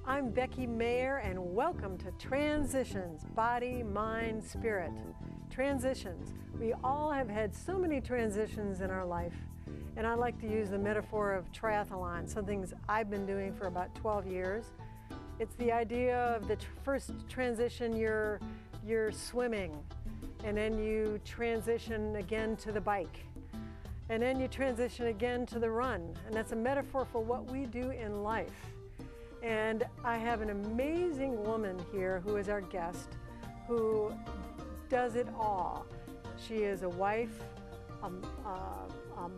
I'm Becky Meagher, and welcome to Transitions, Body, Mind, Spirit. Transitions. We all have had so many transitions in our life, and I like to use the metaphor of triathlon, something I've been doing for about 12 years. It's the idea of the first transition, you're swimming, and then you transition again to the bike, and then you transition again to the run, and that's a metaphor for what we do in life. And I have an amazing woman here who is our guest, who does it all. She is a wife, a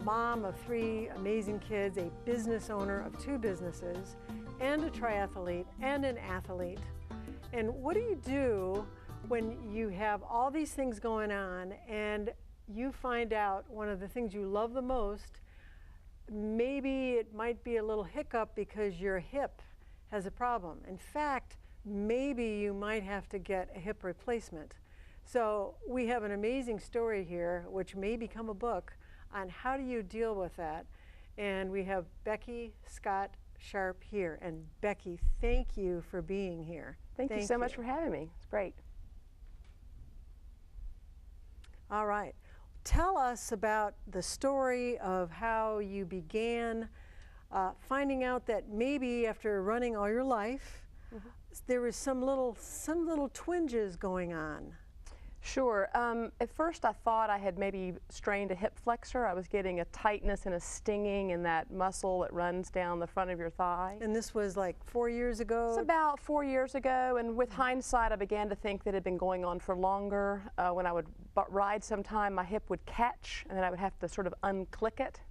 mom of 3 amazing kids, a business owner of 2 businesses, and a triathlete and an athlete. And what do you do when you have all these things going on and you find out one of the things you love the most, maybe it might be a little hiccup because your hip has a problem. In fact, maybe you might have to get a hip replacement. So we have an amazing story here, which may become a book, on how do you deal with that. And we have Becky Sharpe here. And Becky, thank you for being here. Thank you so much for having me. It's great. All right. Tell us about the story of how you began finding out that maybe after running all your life, there was some little twinges going on. Sure. At first I thought I had maybe strained a hip flexor. I was getting a tightness and a stinging in that muscle that runs down the front of your thigh. And this was like 4 years ago? It's about 4 years ago, and with hindsight I began to think that it had been going on for longer. When I would ride sometime, my hip would catch and then I would have to sort of unclick it.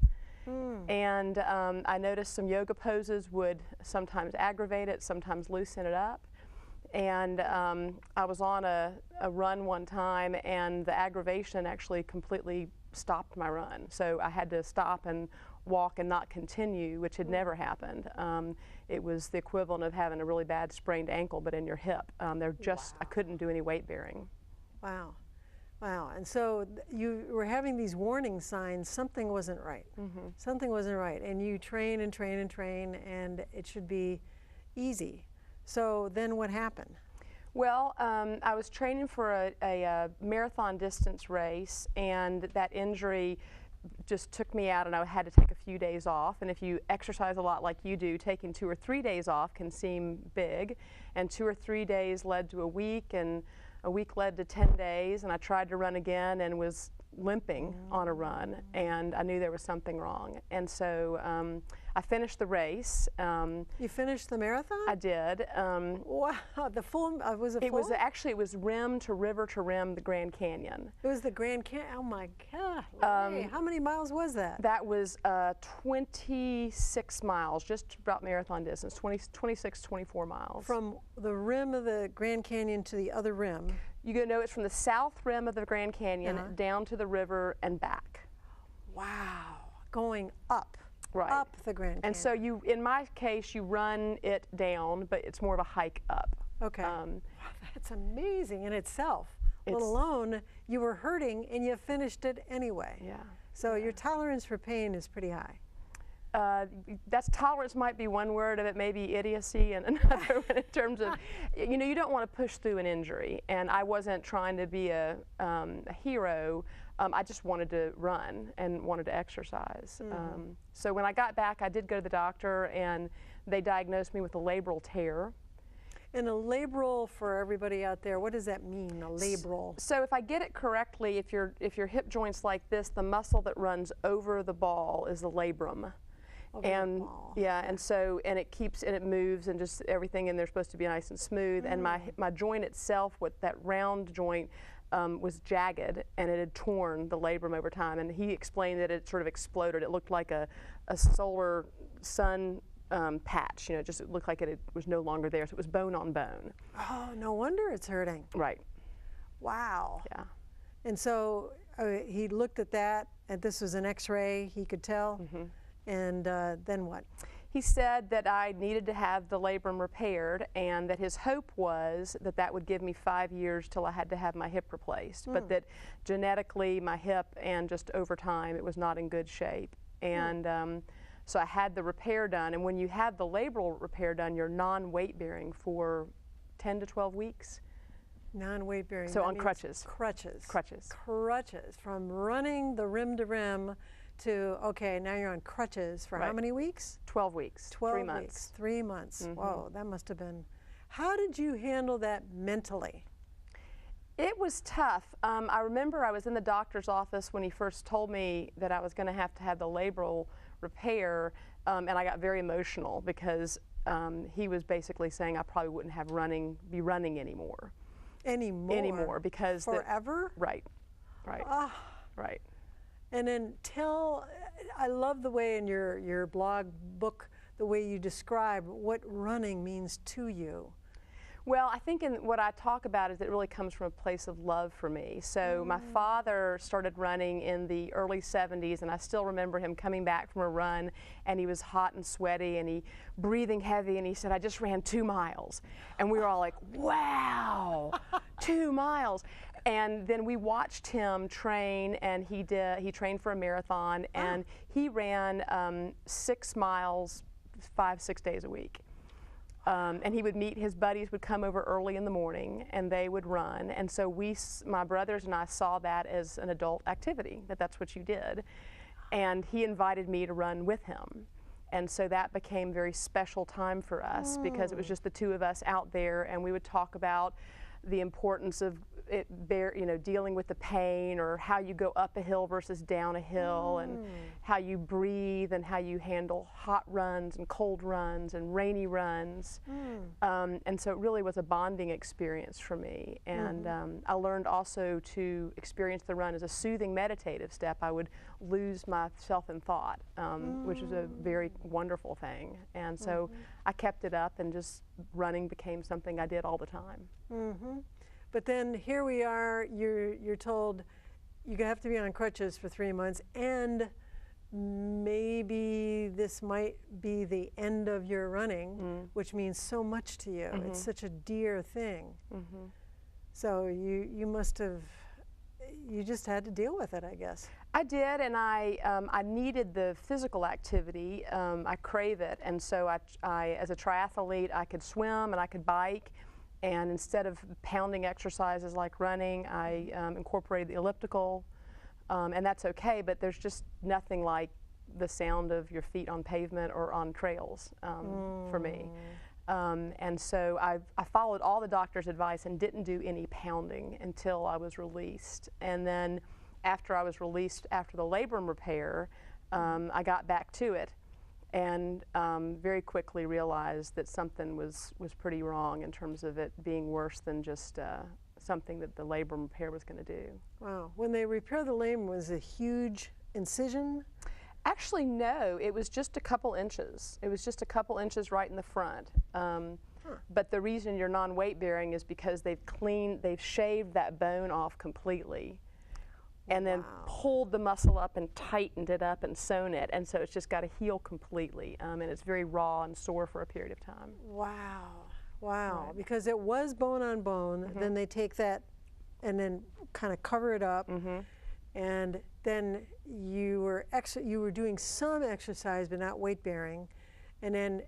And I noticed some yoga poses would sometimes aggravate it, sometimes loosen it up. And I was on a run one time, and the aggravation actually completely stopped my run. So I had to stop and walk and not continue, which had never happened. It was the equivalent of having a really bad sprained ankle, but in your hip. I couldn't do any weight bearing. Wow. Wow, and so you were having these warning signs, something wasn't right. Something wasn't right, and you train and train and train, and it should be easy. So then what happened? Well, I was training for a marathon distance race, and that injury just took me out, and I had to take a few days off. And if you exercise a lot like you do, taking 2 or 3 days off can seem big, and 2 or 3 days led to a week, and a week led to 10 days, and I tried to run again and was limping on a run, and I knew there was something wrong. And so I finished the race. You finished the marathon? I did. Wow, the full, was it full? Actually, it was rim to rim, the Grand Canyon. It was the Grand Canyon, oh my God. How many miles was that? That was 26 miles, just about marathon distance, 26, 24 miles. From the rim of the Grand Canyon to the other rim? You go know it's from the south rim of the Grand Canyon down to the river and back. Wow, going up. Right. Up the Grand Canyon. And so you, in my case, you run it down, but it's more of a hike up. Okay. Wow, that's amazing in itself. Let alone you were hurting and you finished it anyway. Yeah. So your tolerance for pain is pretty high. That's tolerance might be one word of it, maybe idiocy and another one in terms of, you know, you don't want to push through an injury, and I wasn't trying to be a hero. I just wanted to run and wanted to exercise. So when I got back, I did go to the doctor, and they diagnosed me with a labral tear. And a labral, for everybody out there, what does that mean, a labral? So if I get it correctly, if your hip joint's like this, the muscle that runs over the ball is the labrum. And and so it keeps and it moves and just everything in there supposed to be nice and smooth. And my joint itself, with that round joint, was jagged, and it had torn the labrum over time. And he explained that it sort of exploded. It looked like a solar sun patch. You know, it looked like it was no longer there. So it was bone on bone. Oh, no wonder it's hurting. Right. Wow. Yeah. And so he looked at that, and this was an X-ray. He could tell. And then what? He said that I needed to have the labrum repaired, and that his hope was that that would give me 5 years till I had to have my hip replaced, but that genetically my hip and just over time it was not in good shape. And So I had the repair done, and when you have the labral repair done, you're non-weight bearing for 10 to 12 weeks. Non-weight bearing. So on crutches. Crutches. Crutches. Crutches. From running the rim to rim to, okay, now you're on crutches for how many weeks? 12 weeks. 12 3 months. weeks. 3 months. Whoa, that must have been. How did you handle that mentally? It was tough. I remember I was in the doctor's office when he first told me that I was going to have the labral repair, and I got very emotional because he was basically saying I probably wouldn't be running anymore. Anymore because forever? Right. Right. And then I love the way in your blog book, the way you describe what running means to you. Well, I think what I talk about is it really comes from a place of love for me. So my father started running in the early 70s, and I still remember him coming back from a run, and he was hot and sweaty, and he breathing heavy, and he said, "I just ran 2 miles." And we were all like, wow, 2 miles. And then we watched him train, and he trained for a marathon, and he ran 6 miles 5-6 days a week. And he would meet, his buddies would come over early in the morning and they would run. And so my brothers and I saw that as an adult activity, that's what you did. And he invited me to run with him. And so that became a very special time for us because it was just the two of us out there, and we would talk about the importance of dealing with the pain, or how you go up a hill versus down a hill, and how you breathe, and how you handle hot runs and cold runs and rainy runs. And so it really was a bonding experience for me. And I learned also to experience the run as a soothing meditative step. I would lose myself in thought, which was a very wonderful thing. And so I kept it up, and just running became something I did all the time. But then here we are, you're told you have to be on crutches for 3 months, and maybe this might be the end of your running, which means so much to you. It's such a dear thing. So you must have, you just had to deal with it, I guess. I did, and I needed the physical activity. I crave it, and so I as a triathlete, I could swim and I could bike. And instead of pounding exercises like running, I incorporated the elliptical, and that's okay, but there's just nothing like the sound of your feet on pavement or on trails for me. And so I followed all the doctor's advice and didn't do any pounding until I was released. And then after I was released, after the labrum repair, I got back to it. And very quickly realized that something was pretty wrong in terms of it being worse than just something that the labrum repair was going to do. Wow. When they repaired the labrum, was it a huge incision? Actually, no. It was just a couple inches. It was just a couple inches right in the front. But the reason you're non-weight bearing is because they've shaved that bone off completely, and then pulled the muscle up and tightened it up and sewn it, and so it's just got to heal completely, and it's very raw and sore for a period of time. Wow, wow, right. Because it was bone on bone, then they take that and then kind of cover it up, and then you were doing some exercise but not weight bearing, and then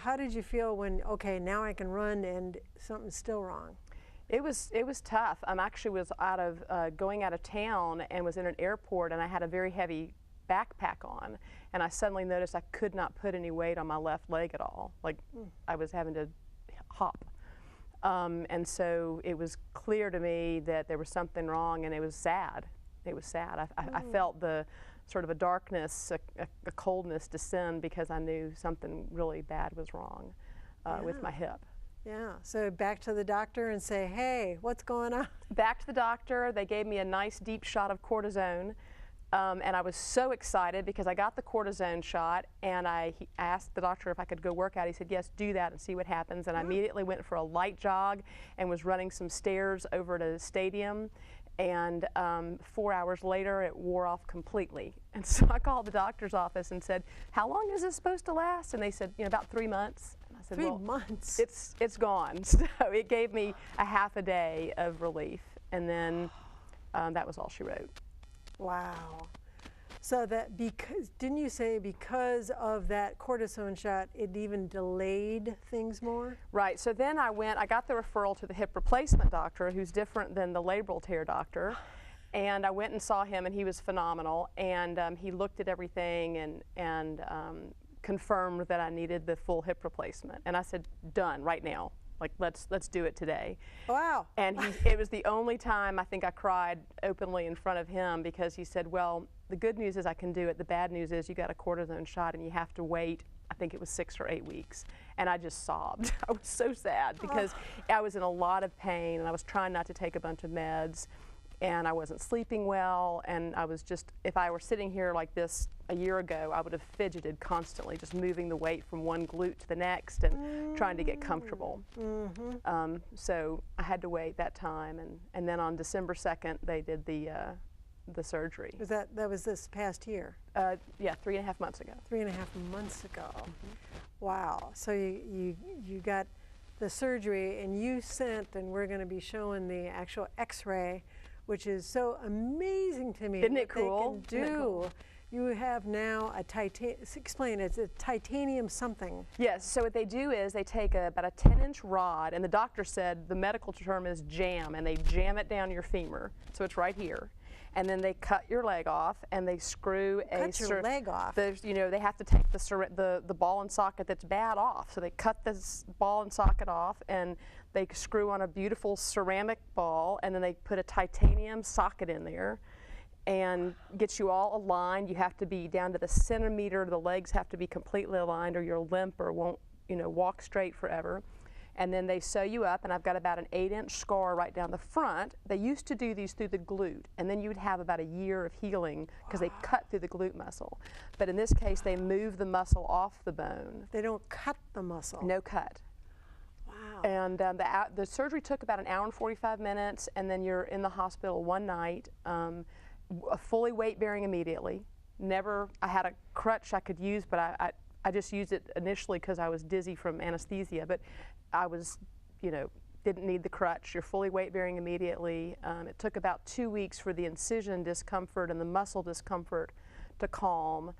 how did you feel when, okay, now I can run and something's still wrong? It was tough. I actually was going out of town and was in an airport, and I had a very heavy backpack on, and I suddenly noticed I could not put any weight on my left leg at all. Like I was having to hop. And so it was clear to me that there was something wrong, and it was sad. It was sad. I felt the sort of a darkness, a coldness descend because I knew something really bad was wrong with my hip. Yeah, so back to the doctor and say, hey, what's going on? Back to the doctor. They gave me a nice deep shot of cortisone, and I was so excited because I got the cortisone shot, and I asked the doctor if I could go work out. He said, yes, do that and see what happens, and I immediately went for a light jog and was running some stairs over to the stadium, and 4 hours later it wore off completely. And so I called the doctor's office and said, how long is this supposed to last? And they said, about 3 months. I said, 3 months? It's gone. So it gave me a half a day of relief, and then that was all she wrote. Wow. So that because, didn't you say because of that cortisone shot, it even delayed things more? Right, so then I got the referral to the hip replacement doctor, who's different than the labral tear doctor. And I went and saw him, and he was phenomenal. And he looked at everything and confirmed that I needed the full hip replacement. And I said, done, right now. Like, let's do it today. Wow. And it was the only time I think I cried openly in front of him, because he said, well, the good news is I can do it. The bad news is you got a cortisone shot and you have to wait, I think it was 6 or 8 weeks. And I just sobbed. I was so sad because I was in a lot of pain, and I was trying not to take a bunch of meds, and I wasn't sleeping well, and I was just, if I were sitting here like this a year ago, I would have fidgeted constantly, just moving the weight from one glute to the next and trying to get comfortable. So I had to wait that time, and then on December 2nd, they did the surgery. Was that was this past year? Yeah, 3.5 months ago. 3.5 months ago. Wow. So you got the surgery, and you sent, and we're going to be showing the actual X-ray, which is so amazing to me. Isn't it cool? They can do. Cool? You have now a explain, it's a titanium something. Yes, so what they do is they take about a 10-inch rod, and the doctor said the medical term is jam, and they jam it down your femur, so it's right here. And then they cut your leg off, and they screw Cut your leg off? You know, they have to take the ball and socket that's bad off. So they cut this ball and socket off, and they screw on a beautiful ceramic ball, and then they put a titanium socket in there and get you all aligned. You have to be down to the centimeter. The legs have to be completely aligned, or you'll limp or won't, you know, walk straight forever. And then they sew you up, and I've got about an 8-inch scar right down the front. They used to do these through the glute, and then you would have about a year of healing because they cut through the glute muscle. But in this case, they move the muscle off the bone. They don't cut the muscle? No cut. Wow. And the surgery took about 1 hour and 45 minutes, and then you're in the hospital one night, fully weight-bearing immediately. I had a crutch I could use, but I just used it initially because I was dizzy from anesthesia, but I was, you know, didn't need the crutch. You're fully weight-bearing immediately. It took about 2 weeks for the incision discomfort and the muscle discomfort to calm,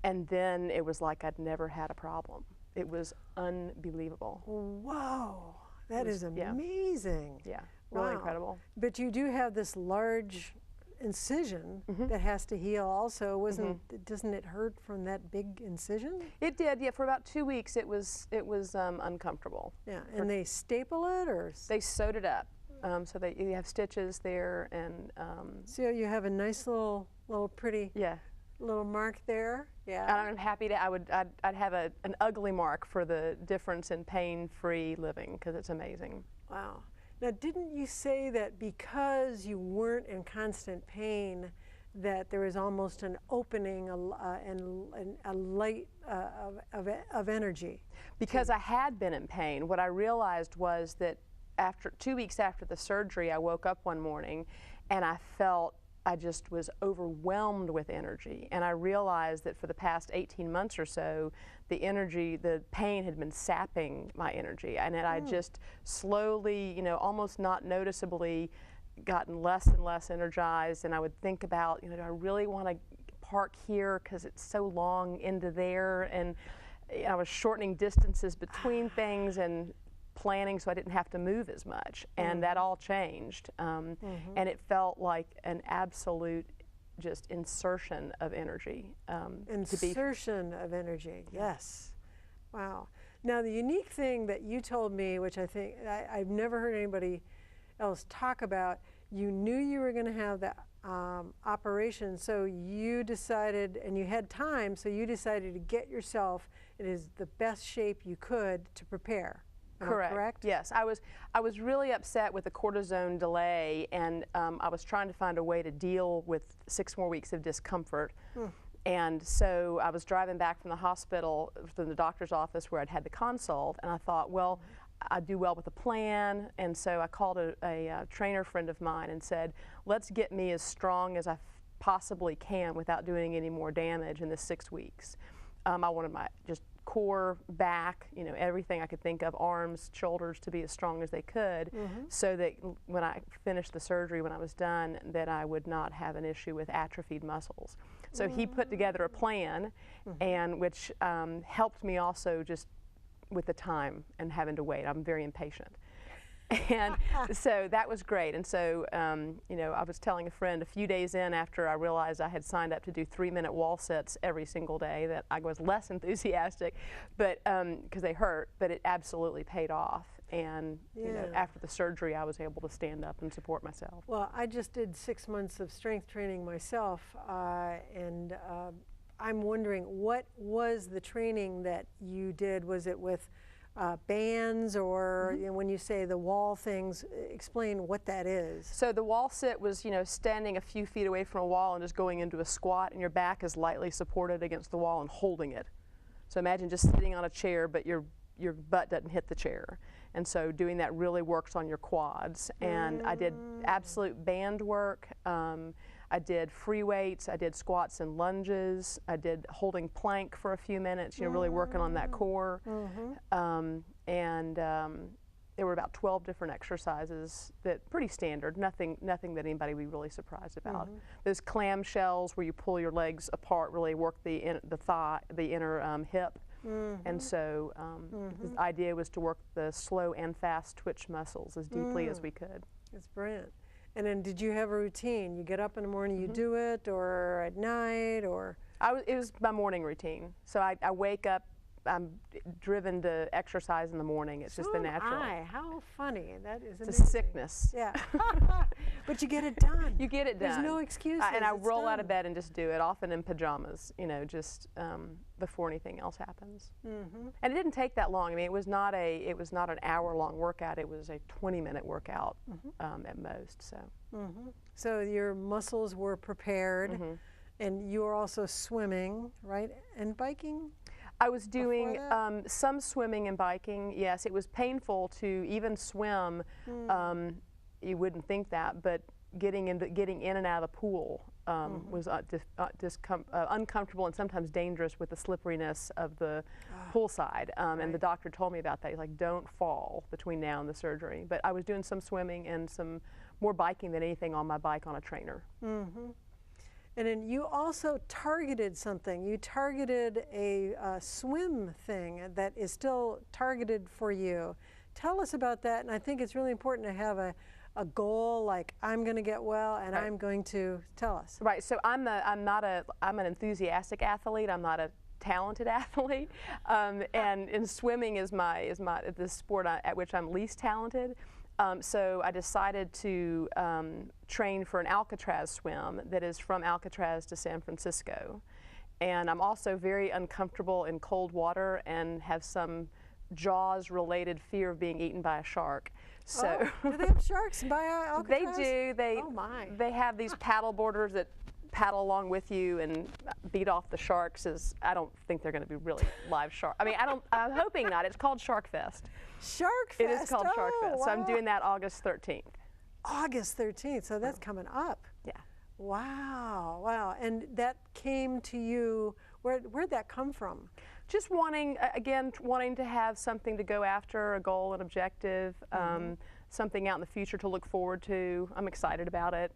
and then it was like I'd never had a problem. It was unbelievable. Whoa, that is amazing. Yeah, really incredible. But you do have this large incision that has to heal also. Doesn't it hurt from that big incision? It did, yeah. For about 2 weeks it was uncomfortable. Yeah, and they staple it, or? They sewed it up. So you have stitches there, and so you have a nice little pretty little mark there. Yeah. And I'm happy to, I'd have an ugly mark for the difference in pain-free living, because it's amazing. Wow. Now, didn't you say that because you weren't in constant pain, that there was almost an opening and a light of energy? Because I had been in pain, what I realized was that 2 weeks after the surgery, I woke up one morning and I felt I just was overwhelmed with energy. And I realized that for the past 18 months or so, the pain had been sapping my energy. And then I just slowly, you know, almost not noticeably gotten less and less energized. And I would think about, you know, do I really want to park here because it's so long into there? And I was shortening distances between things and planning so I didn't have to move as much, and that all changed, and it felt like an absolute just insertion of energy. Insertion of energy, yes. Wow. Now the unique thing that you told me, which I think I've never heard anybody else talk about, you knew you were going to have the operation, so you decided, and you had time, so you decided to get yourself in the best shape you could to prepare. Correct? Yes. I was really upset with the cortisone delay, and I was trying to find a way to deal with 6 more weeks of discomfort. And so I was driving back from the hospital, from the doctor's office where I'd had the consult, and I thought, well, I'd do well with a plan. And so I called a trainer friend of mine and said, let's get me as strong as I possibly can without doing any more damage in the 6 weeks. I wanted my just core, back, you know, everything I could think of, arms, shoulders, to be as strong as they could, so that when I finished the surgery, when I was done, that I would not have an issue with atrophied muscles. So he put together a plan, and which helped me also just with the time and having to wait. I'm very impatient. And so that was great. And so, you know, I was telling a friend a few days in after I realized I had signed up to do 3-minute wall sits every single day that I was less enthusiastic, but because they hurt, but it absolutely paid off. And you know, after the surgery, I was able to stand up and support myself. Well, I just did 6 months of strength training myself, and I'm wondering, what was the training that you did? Was it with bands, or you know, when you say the wall things, explain what that is. So the wall sit was, you know, standing a few feet away from a wall and just going into a squat, and your back is lightly supported against the wall and holding it. So imagine just sitting on a chair, but your butt doesn't hit the chair. And so doing that really works on your quads. And I did absolute band work. I did free weights, I did squats and lunges, I did holding plank for a few minutes, you know, really working on that core. There were about 12 different exercises that pretty standard, nothing that anybody would be really surprised about. Those clamshells where you pull your legs apart really work the inner hip. And so the idea was to work the slow and fast twitch muscles as deeply as we could. That's brilliant. And then did you have a routine? You get up in the morning, you do it, or at night, or? It was my morning routine. So I wake up, I'm driven to exercise in the morning. It's just the natural. How funny. That is amazing. It's a sickness. Yeah. But you get it done. You get it done. There's no excuses. And I roll out of bed and just do it, often in pajamas, you know, just before anything else happens. And it didn't take that long. I mean, it was not an hour-long workout. It was a 20-minute workout at most. So. So your muscles were prepared, and you were also swimming, right, and biking? I was doing some swimming and biking. Yes, it was painful to even swim. You wouldn't think that, but getting in and out of the pool was uncomfortable and sometimes dangerous with the slipperiness of the poolside. And the doctor told me about that. He's like, don't fall between now and the surgery. But I was doing some swimming and some more biking than anything on my bike on a trainer. And then you also targeted something. You targeted a swim thing that is still targeted for you. Tell us about that. And I think it's really important to have a goal, like I'm going to get well, and I'm going to tell us. Right. So I'm an enthusiastic athlete. I'm not a talented athlete. And swimming is the sport at which I'm least talented. So I decided to train for an Alcatraz swim that is from Alcatraz to San Francisco. And I'm also very uncomfortable in cold water and have some Jaws-related fear of being eaten by a shark. So do they have sharks by Alcatraz? They do. They have these paddle boarders that paddle along with you and beat off the sharks. I don't think they're going to be really live sharks. I mean, I'm hoping not. It's called Shark Fest. Shark Fest. It is called Shark Fest. Wow. So I'm doing that August 13th. August 13th. So that's coming up. Yeah. Wow. Wow. And that came to you. Where'd that come from? Just wanting to have something to go after, a goal, an objective, something out in the future to look forward to. I'm excited about it.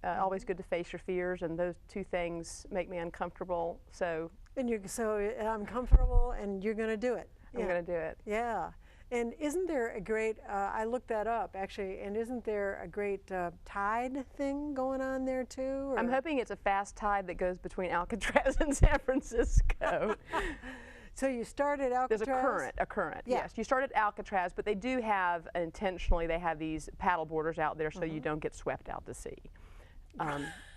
Always good to face your fears, and those two things make me uncomfortable. So I'm comfortable, and you're going to do it. I'm going to do it. Yeah. And isn't there a great, I looked that up actually, and isn't there a great tide thing going on there too? Or? I'm hoping it's a fast tide that goes between Alcatraz and San Francisco. So you started Alcatraz? There's a current, yeah. Yes. You started Alcatraz, but they do have, intentionally, they have these paddle boarders out there so you don't get swept out to sea.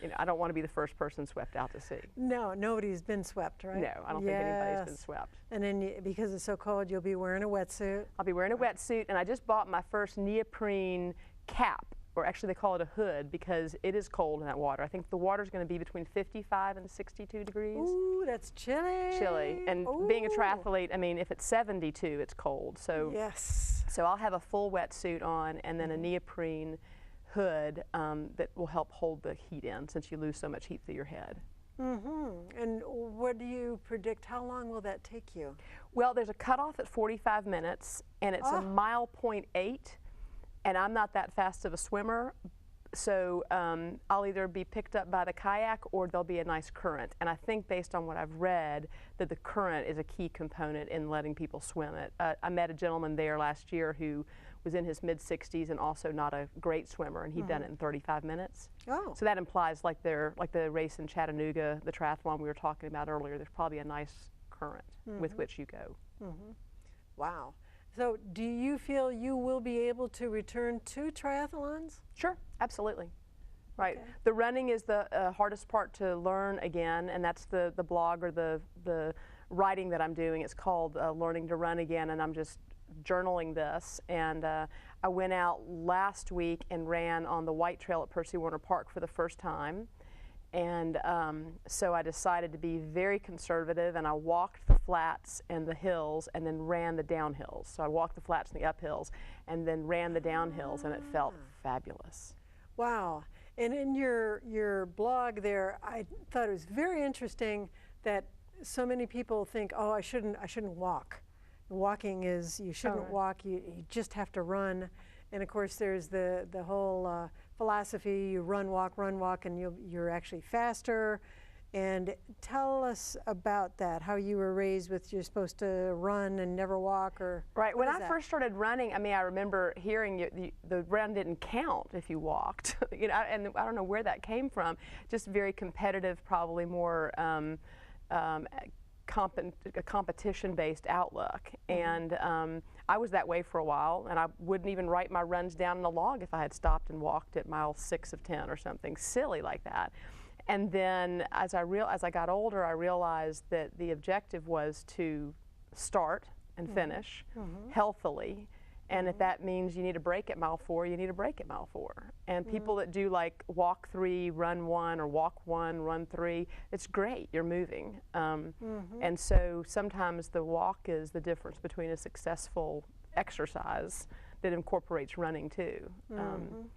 You know, I don't want to be the first person swept out to sea. No, nobody's been swept, right? No, I don't think anybody's been swept. And then because it's so cold, you'll be wearing a wetsuit. I'll be wearing a wetsuit, and I just bought my first neoprene cap, or actually they call it a hood, because it is cold in that water. I think the water's going to be between 55 and 62 degrees. Ooh, that's chilly. Chilly. And being a triathlete, I mean, if it's 72, it's cold. So yes. So I'll have a full wetsuit on and then a neoprene hood that will help hold the heat in, since you lose so much heat through your head. And what do you predict? How long will that take you? Well, there's a cutoff at 45 minutes, and it's a 1.8 miles, and I'm not that fast of a swimmer, So I'll either be picked up by the kayak or there'll be a nice current. And I think based on what I've read that the current is a key component in letting people swim it. I met a gentleman there last year who was in his mid-60s and also not a great swimmer, and he'd done it in 35 minutes. Oh. So that implies like the race in Chattanooga, the triathlon we were talking about earlier, there's probably a nice current with which you go. Wow. So do you feel you will be able to return to triathlons? Sure, absolutely. Right. Okay. The running is the hardest part to learn again, and that's the blog or the writing that I'm doing. It's called Learning to Run Again, and I'm just journaling this. And I went out last week and ran on the White Trail at Percy Warner Park for the first time. And so I decided to be very conservative, and I walked the flats and the hills and then ran the downhills. So I walked the flats and the uphills and then ran the downhills, and it felt fabulous. Wow. And in your blog there, I thought it was very interesting that so many people think, oh, I shouldn't walk. Walking is, you shouldn't walk, you just have to run. And of course there's the whole philosophy, you run, walk, and you're actually faster. And tell us about that, how you were raised with you're supposed to run and never walk, or right. When I first started running, I mean, I remember hearing the run didn't count if you walked, you know, and I don't know where that came from. Just very competitive, probably more a competition-based outlook. And I was that way for a while, and I wouldn't even write my runs down in a log if I had stopped and walked at mile 6 of 10 or something silly like that. And then as I got older, I realized that the objective was to start and finish healthily. And if that means you need a break at mile 4, you need a break at mile 4. And people that do like walk 3, run 1, or walk 1, run 3, it's great, you're moving. And so sometimes the walk is the difference between a successful exercise that incorporates running too.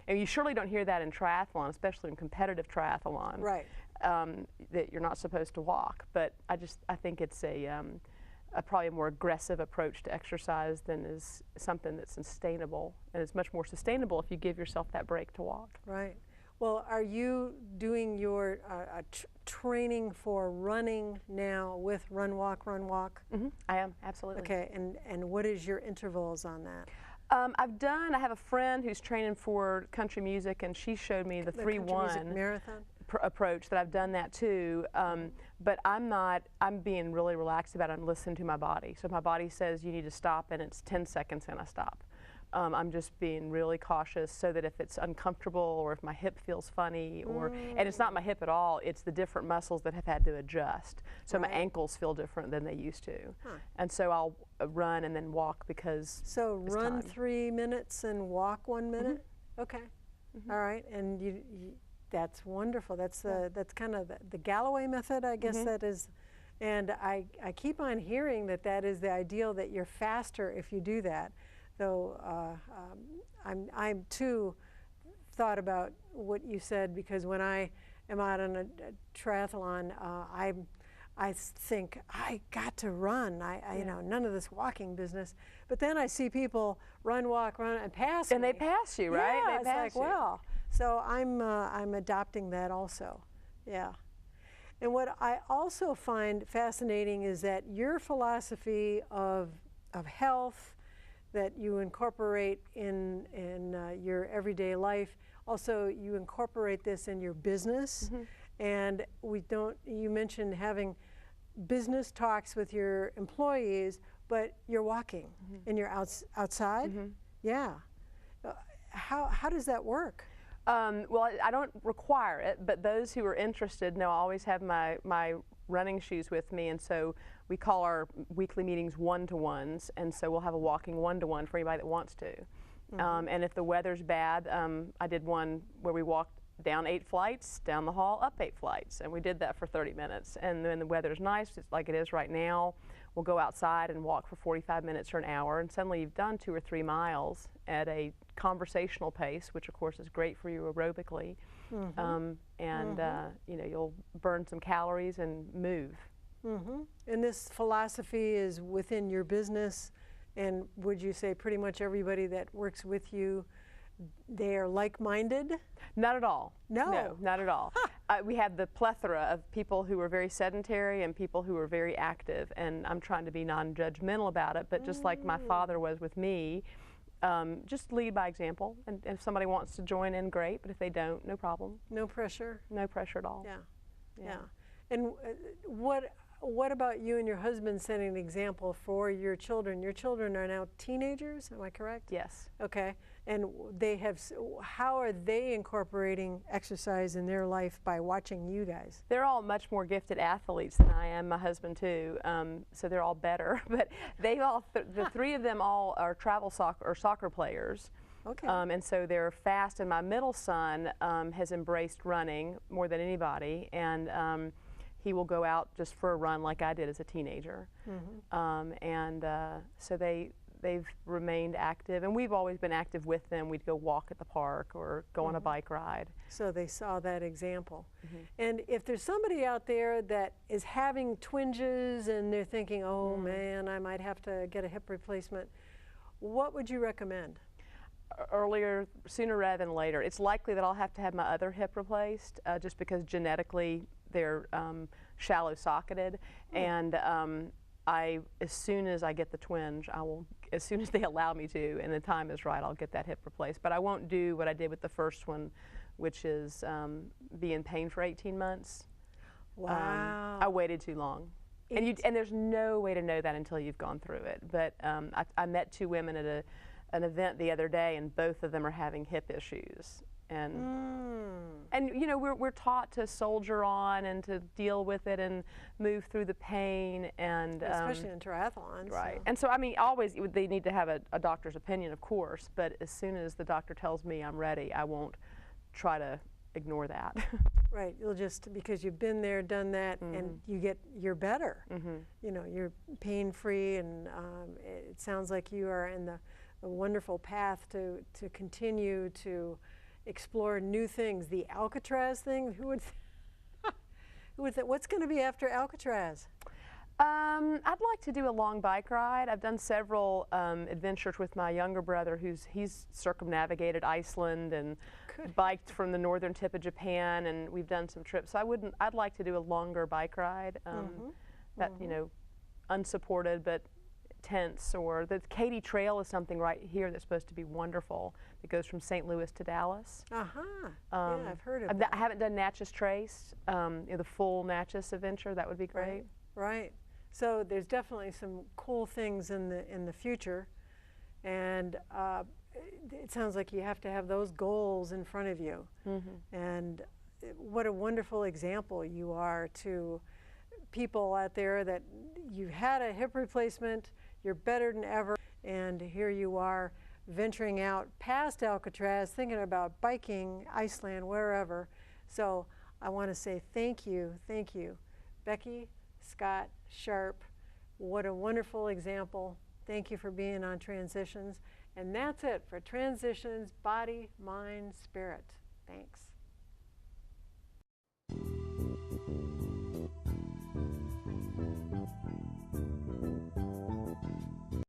And you surely don't hear that in triathlon, especially in competitive triathlon, right? That you're not supposed to walk. But I think it's a probably a more aggressive approach to exercise than is something that's sustainable, and it's much more sustainable if you give yourself that break to walk. Right. Well, are you doing your training for running now with Run Walk, Run Walk? I am, absolutely. Okay, and what is your intervals on that? I have a friend who's training for country music, and she showed me the 3-1 marathon approach. That I've done that too, but I'm being really relaxed about it. I'm listening to my body. So if my body says you need to stop, and it's 10 seconds and I stop. I'm just being really cautious so that if it's uncomfortable or if my hip feels funny, and it's not my hip at all, it's the different muscles that have had to adjust. So my ankles feel different than they used to. And so I'll run and then walk because So run 3 minutes and walk 1 minute? Okay. All right. And you that's wonderful. That's that's kind of the Galloway method, I guess that is. And I keep on hearing that is the ideal, that you're faster if you do that. Though I'm too thought about what you said, because when I am out on a triathlon, I think I got to run. You know, none of this walking business. But then I see people run, and pass and me. they pass you, right? Yeah, they it's pass like, you. well. So I'm adopting that also. Yeah. And what I also find fascinating is that your philosophy of health that you incorporate in your everyday life. Also, you incorporate this in your business. And you mentioned having business talks with your employees, but you're walking and you're outside. Yeah. How does that work? Well, I don't require it, but those who are interested know I always have my running shoes with me, and so we call our weekly meetings one-to-ones, and so we'll have a walking one-to-one for anybody that wants to. And if the weather's bad, I did one where we walked down 8 flights, down the hall, up 8 flights, and we did that for 30 minutes. And when the weather's nice, just like it is right now, we'll go outside and walk for 45 minutes or an hour, and suddenly you've done 2 or 3 miles at a conversational pace, which of course is great for you aerobically. You know, you'll burn some calories and move. And this philosophy is within your business, and would you say pretty much everybody that works with you they are like-minded? Not at all. No. No, not at all. We had the plethora of people who were very sedentary and people who were very active, and I'm trying to be non-judgmental about it, but just like my father was with me, just lead by example, and if somebody wants to join in, great, but if they don't, no problem. No pressure? No pressure at all. Yeah. And what about you and your husband setting an example for your children? Your children are now teenagers, am I correct? Yes. Okay. And how are they incorporating exercise in their life by watching you guys? They're all much more gifted athletes than I am, my husband too, so they're all better. But they all, the three of them all are soccer players. Okay. And so they're fast, and my middle son has embraced running more than anybody, and he will go out just for a run like I did as a teenager. So they've remained active, and we've always been active with them. We'd go walk at the park or go on a bike ride. So they saw that example. And if there's somebody out there that is having twinges and they're thinking, oh man, I might have to get a hip replacement, what would you recommend? Earlier, sooner rather than later. It's likely that I'll have to have my other hip replaced just because genetically they're shallow socketed, and as soon as I get the twinge, as soon as they allow me to, and the time is right, I'll get that hip replaced. But I won't do what I did with the first one, which is be in pain for 18 months. Wow. I waited too long. And there's no way to know that until you've gone through it. But I met two women at an event the other day, and both of them are having hip issues. And you know, we're taught to soldier on and to deal with it and move through the pain, and especially in triathlons. Right. So. And so I mean, always they need to have a doctor's opinion, of course. But as soon as the doctor tells me I'm ready, I won't try to ignore that. Right. You'll just, because you've been there, done that, and you're better. You know, you're pain-free, and it sounds like you are in the wonderful path to continue to explore new things. The Alcatraz thing, who would think, what's going to be after Alcatraz? I'd like to do a long bike ride. I've done several adventures with my younger brother, he's circumnavigated Iceland and biked from the northern tip of Japan, and we've done some trips. So I'd like to do a longer bike ride, that you know, unsupported but tents, or the Katy Trail is something right here that's supposed to be wonderful. It goes from St. Louis to Dallas. Yeah, I've heard of that. I haven't done Natchez Trace, you know, the full Natchez adventure. That would be great. Right. So there's definitely some cool things in the future, and it sounds like you have to have those goals in front of you. And what a wonderful example you are to people out there that you had a hip replacement, you're better than ever, and here you are venturing out past Alcatraz, thinking about biking, Iceland, wherever. So I want to say thank you, Becky, Scott, Sharpe. What a wonderful example. Thank you for being on Transitions. And that's it for Transitions, Body, Mind, Spirit. Thanks.